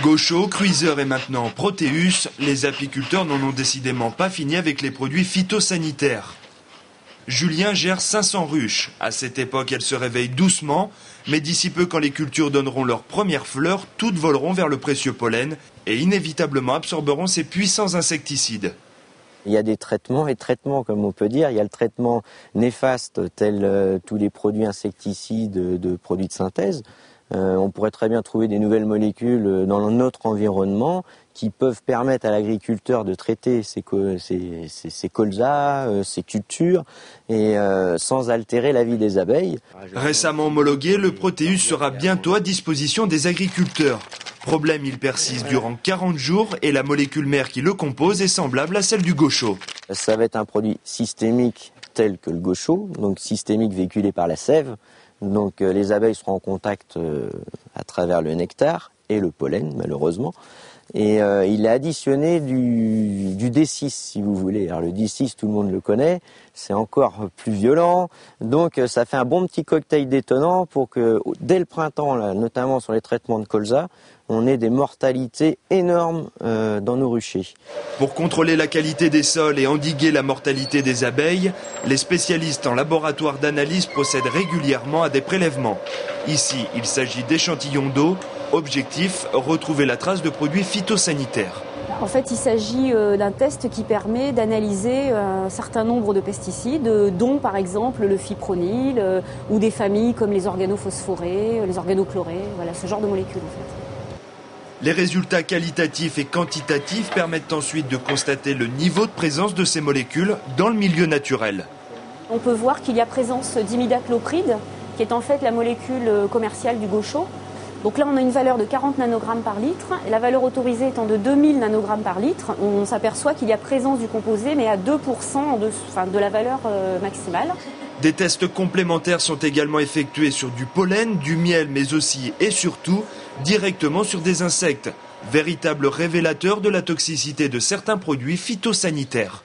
Gaucho, Cruiser et maintenant Proteus, les apiculteurs n'en ont décidément pas fini avec les produits phytosanitaires. Julien gère 500 ruches. À cette époque, elles se réveillent doucement, mais d'ici peu, quand les cultures donneront leurs premières fleurs, toutes voleront vers le précieux pollen et inévitablement absorberont ces puissants insecticides. Il y a des traitements et traitements, comme on peut dire. Il y a le traitement néfaste, tel tous les produits insecticides de produits de synthèse. On pourrait très bien trouver des nouvelles molécules dans notre environnement qui peuvent permettre à l'agriculteur de traiter ses colzas, ses cultures, et sans altérer la vie des abeilles. Récemment homologué, le Proteus sera bientôt à disposition des agriculteurs. Problème, il persiste durant 40 jours et la molécule mère qui le compose est semblable à celle du Gaucho. Ça va être un produit systémique tel que le Gaucho, donc systémique véhiculé par la sève. Donc les abeilles seront en contact à travers le nectar et le pollen, malheureusement. Et il est additionné du D6, si vous voulez. Alors le D6, tout le monde le connaît, c'est encore plus violent. Donc ça fait un bon petit cocktail détonnant pour que, dès le printemps, là, notamment sur les traitements de colza, on ait des mortalités énormes dans nos ruchers. Pour contrôler la qualité des sols et endiguer la mortalité des abeilles, les spécialistes en laboratoire d'analyse procèdent régulièrement à des prélèvements. Ici, il s'agit d'échantillons d'eau. Objectif, retrouver la trace de produits phytosanitaires. En fait, il s'agit d'un test qui permet d'analyser un certain nombre de pesticides, dont par exemple le fipronil ou des familles comme les organophosphorés, les organochlorés, voilà, ce genre de molécules en fait. Les résultats qualitatifs et quantitatifs permettent ensuite de constater le niveau de présence de ces molécules dans le milieu naturel. On peut voir qu'il y a présence d'imidaclopride, qui est en fait la molécule commerciale du Gaucho. Donc là, on a une valeur de 40 nanogrammes par litre. La valeur autorisée étant de 2000 nanogrammes par litre, on s'aperçoit qu'il y a présence du composé, mais à 2% de la valeur maximale. Des tests complémentaires sont également effectués sur du pollen, du miel, mais aussi et surtout directement sur des insectes, véritable révélateur de la toxicité de certains produits phytosanitaires.